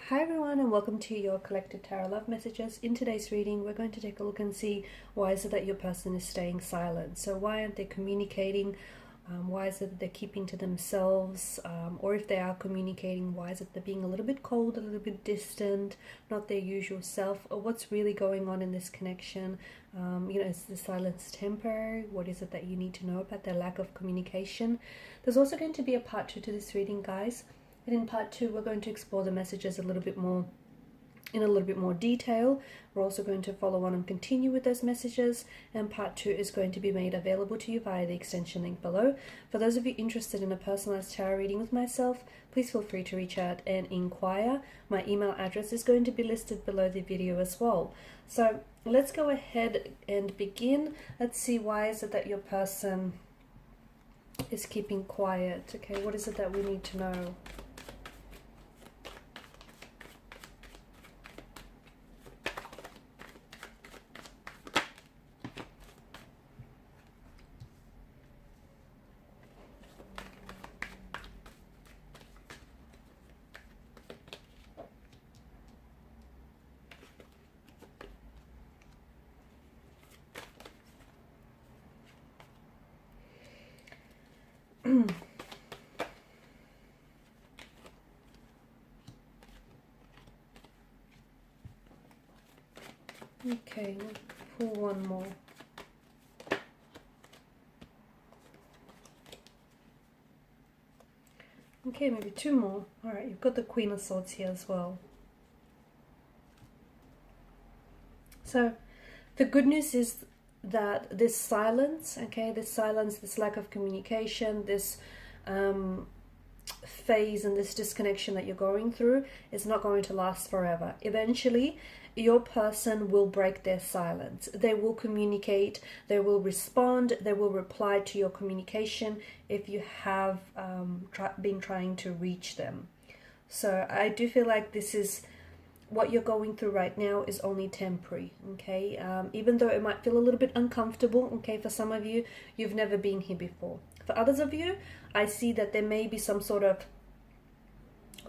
Hi everyone, and welcome to your collective tarot love messages. In today's reading, we're going to take a look and see why is it that your person is staying silent. So why aren't they communicating? Why is it that they're keeping to themselves? Or if they are communicating, why is it they're being a little bit cold, a little bit distant, not their usual self? Or what's really going on in this connection? Is the silence temporary? What is it that you need to know about their lack of communication? There's also going to be a part 2 to this reading, guys. And in part 2, we're going to explore the messages in a little bit more detail. We're also going to follow on and continue with those messages. And part 2 is going to be made available to you via the extension link below. For those of you interested in a personalized tarot reading with myself, please feel free to reach out and inquire. My email address is going to be listed below the video as well. So let's go ahead and begin. Let's see, why is it that your person is keeping quiet? Okay, what is it that we need to know? Okay, we'll pull one more. Okay, maybe two more. Alright, you've got the Queen of Swords here as well. So, the good news is that this silence, this lack of communication, this phase and this disconnection that you're going through is not going to last forever. Eventually, your person will break their silence. They will communicate, they will respond, they will reply to your communication if you have been trying to reach them. So I do feel like this is what you're going through right now is only temporary, okay? Even though it might feel a little bit uncomfortable, okay, for some of you, you've never been here before. For others of you, I see that there may be some sort of,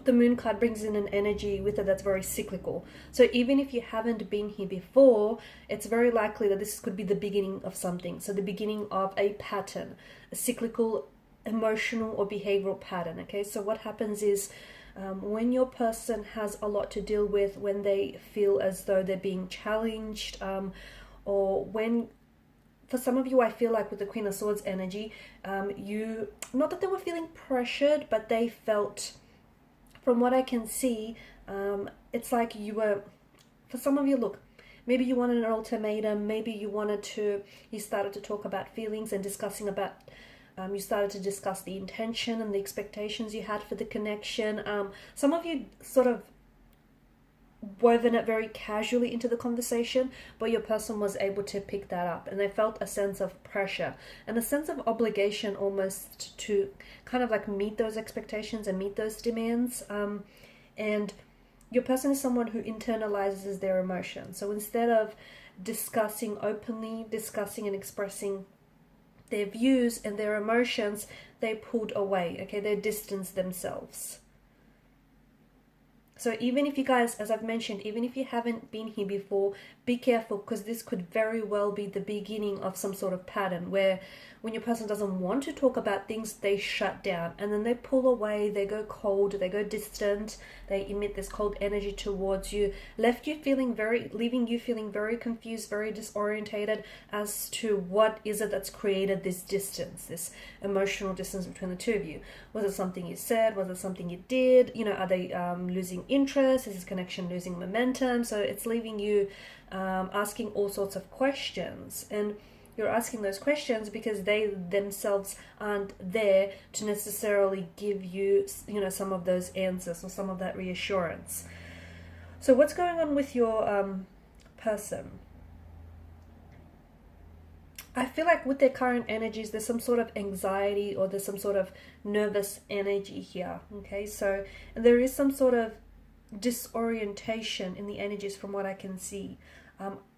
the moon card brings in an energy with it that's very cyclical. So even if you haven't been here before, it's very likely that this could be the beginning of something. So the beginning of a pattern, a cyclical emotional or behavioral pattern, okay? So what happens is, when your person has a lot to deal with, when they feel as though they're being challenged, or when, for some of you, I feel like with the Queen of Swords energy, not that they were feeling pressured, but they felt, from what I can see, it's like you were, for some of you, look, maybe you wanted an ultimatum, maybe you started to talk about feelings and discussing about, you started to discuss the intention and the expectations you had for the connection. Some of you sort of woven it very casually into the conversation, but your person was able to pick that up, and they felt a sense of pressure and a sense of obligation almost to kind of like meet those expectations and meet those demands. And your person is someone who internalizes their emotions. So instead of discussing openly, discussing and expressing their views and their emotions, they pulled away, okay? They distanced themselves. So even if you guys, as I've mentioned, even if you haven't been here before, be careful, because this could very well be the beginning of some sort of pattern where when your person doesn't want to talk about things, they shut down and then they pull away, they go cold, they go distant, they emit this cold energy towards you, leaving you feeling very confused, very disorientated as to what is it that's created this distance, this emotional distance between the two of you. Was it something you said? Was it something you did? Are they losing interest? Is this connection losing momentum? So it's leaving you asking all sorts of questions, and you're asking those questions because they themselves aren't there to necessarily give you, some of those answers or some of that reassurance. So what's going on with your person? I feel like with their current energies, there's some sort of anxiety or there's some sort of nervous energy here, okay? So there is some sort of disorientation in the energies from what I can see.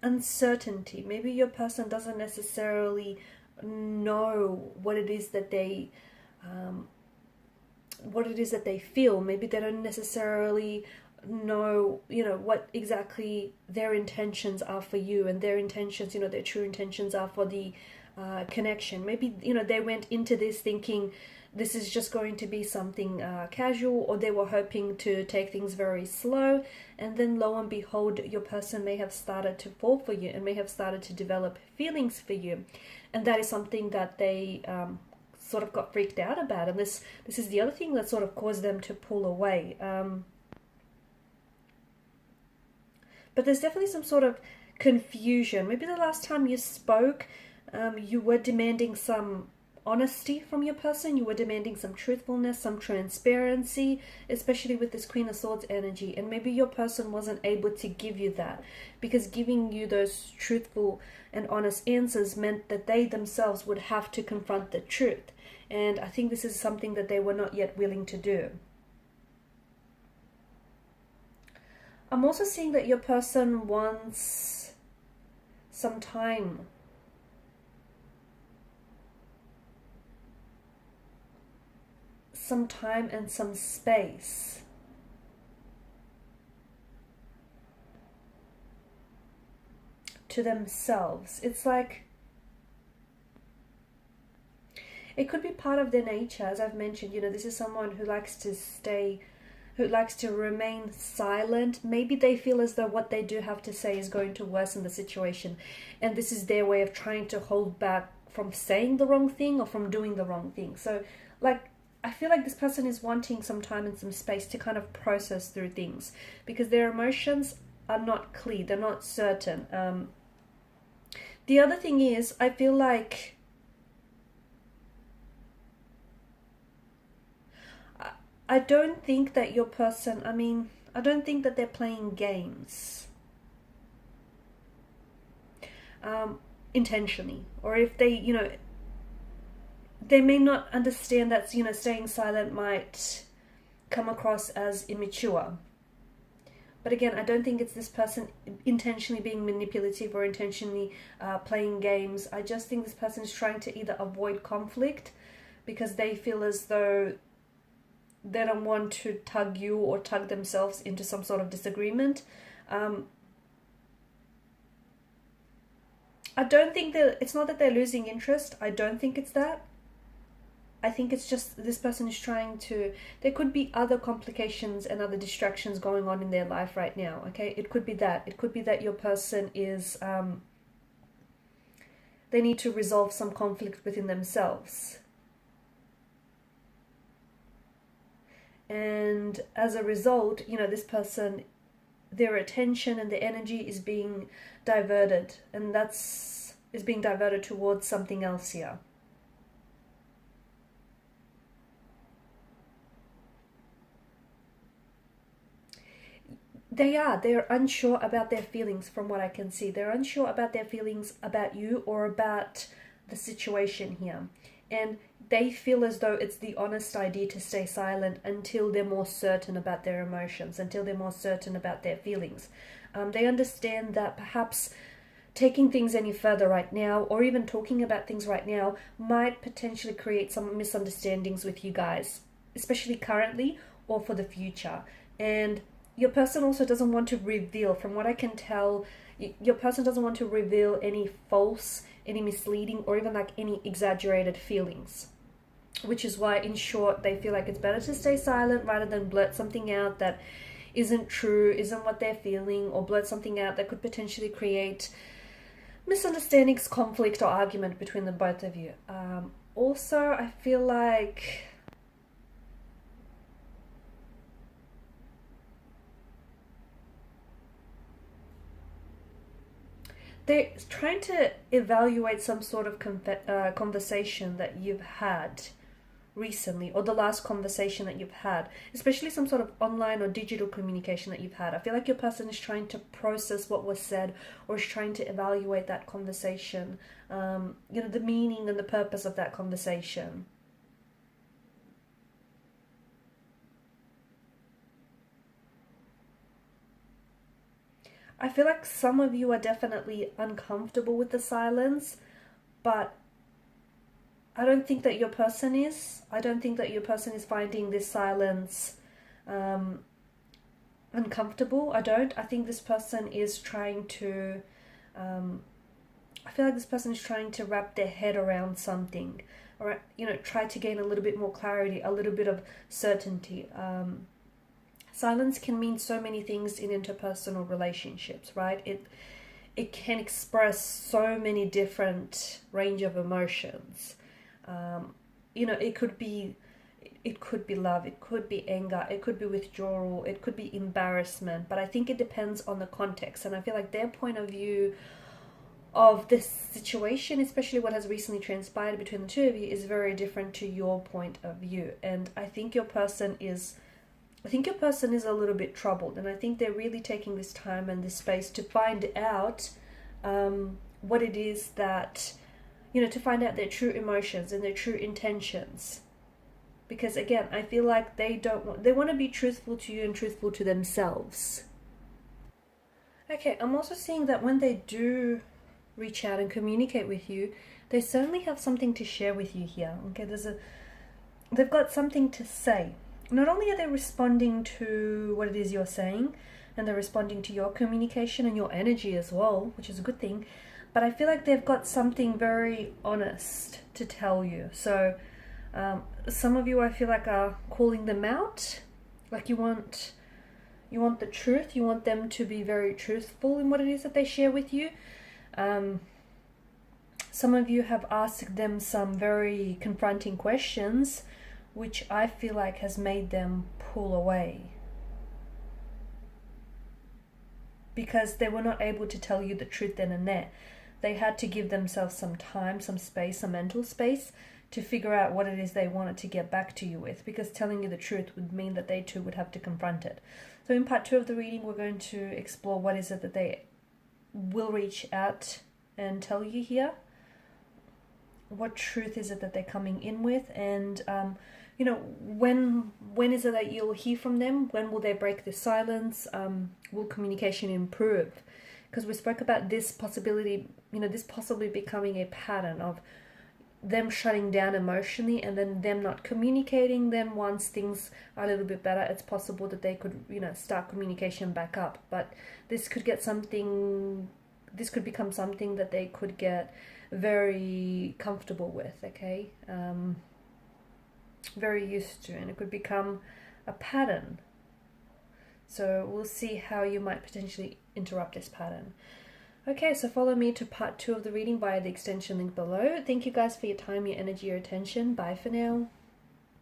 Uncertainty. Maybe your person doesn't necessarily know what it is that they feel. Maybe they don't necessarily know, you know, what exactly their intentions are for you, and their intentions, you know, their true intentions are for the connection. Maybe, you know, they went into this thinking this is just going to be something casual, or they were hoping to take things very slow, and then lo and behold, your person may have started to fall for you and may have started to develop feelings for you, and that is something that they sort of got freaked out about, and this is the other thing that sort of caused them to pull away. But there's definitely some sort of confusion. Maybe the last time you spoke, you were demanding some honesty from your person. You were demanding some truthfulness, some transparency, especially with this Queen of Swords energy. And maybe your person wasn't able to give you that, because giving you those truthful and honest answers meant that they themselves would have to confront the truth. And I think this is something that they were not yet willing to do. I'm also seeing that your person wants some time. Some time and some space. To themselves. It's like, it could be part of their nature, as I've mentioned. You know, this is someone who likes to remain silent. Maybe they feel as though what they do have to say is going to worsen the situation, and this is their way of trying to hold back from saying the wrong thing or from doing the wrong thing. So, like, I feel like this person is wanting some time and some space to kind of process through things, because their emotions are not clear, they're not certain. The other thing is, I feel like I don't think that your person, I don't think that they're playing games intentionally. Or if they, you know, they may not understand that, you know, staying silent might come across as immature. But again, I don't think it's this person intentionally being manipulative or intentionally playing games. I just think this person is trying to either avoid conflict because they feel as though they don't want to tug you or tug themselves into some sort of disagreement. I don't think that, it's not that they're losing interest. I don't think it's that. I think it's just this person is trying to, there could be other complications and other distractions going on in their life right now, okay? It could be that. It could be that your person is, they need to resolve some conflict within themselves. And as a result, you know, this person, their attention and their energy is being diverted, and is being diverted towards something else here. They're unsure about their feelings from what I can see. They're unsure about their feelings about you or about the situation here. And they feel as though it's the honest idea to stay silent until they're more certain about their emotions, until they're more certain about their feelings. They understand that perhaps taking things any further right now, or even talking about things right now, might potentially create some misunderstandings with you guys, especially currently or for the future. And your person also doesn't want to reveal, from what I can tell, your person doesn't want to reveal any false, any misleading, or even like any exaggerated feelings. Which is why, in short, they feel like it's better to stay silent rather than blurt something out that isn't true, isn't what they're feeling, or blurt something out that could potentially create misunderstandings, conflict, or argument between the both of you. Also, I feel like they're trying to evaluate some sort of conversation that you've had recently, or the last conversation that you've had, especially some sort of online or digital communication that you've had. I feel like your person is trying to process what was said, or is trying to evaluate that conversation, you know, the meaning and the purpose of that conversation. I feel like some of you are definitely uncomfortable with the silence, but I don't think that your person is. I don't think that your person is finding this silence uncomfortable. I think this person is trying to I feel like this person is trying to wrap their head around something, or try to gain a little bit more clarity, a little bit of certainty. Silence can mean so many things in interpersonal relationships, right? It can express so many different range of emotions. It could be love, it could be anger, it could be withdrawal, it could be embarrassment, but I think it depends on the context. And I feel like their point of view of this situation, especially what has recently transpired between the two of you, is very different to your point of view. And I think your person is a little bit troubled, and I think they're really taking this time and this space to find out what it is that, to find out their true emotions and their true intentions. Because again, I feel like they want to be truthful to you and truthful to themselves. Okay, I'm also seeing that when they do reach out and communicate with you, they certainly have something to share with you here. Okay, they've got something to say. Not only are they responding to what it is you're saying, and they're responding to your communication and your energy as well, which is a good thing, but I feel like they've got something very honest to tell you. So some of you, I feel like, are calling them out. Like you want the truth. You want them to be very truthful in what it is that they share with you. Some of you have asked them some very confronting questions, which I feel like has made them pull away, because they were not able to tell you the truth then and there. They had to give themselves some time, some space, some mental space to figure out what it is they wanted to get back to you with, because telling you the truth would mean that they too would have to confront it. So in part 2 of the reading, we're going to explore what is it that they will reach out and tell you here. What truth is it that they're coming in with? And when is it that you'll hear from them? When will they break the silence? Will communication improve? Because we spoke about this possibility, this possibly becoming a pattern of them shutting down emotionally and then them not communicating. Then once things are a little bit better, it's possible that they could, start communication back up. But this could become something that they could get very comfortable with, okay? Very used to, and it could become a pattern. So we'll see how you might potentially interrupt this pattern. Okay, so follow me to part 2 of the reading via the extension link below. Thank you guys for your time, your energy, your attention. Bye for now.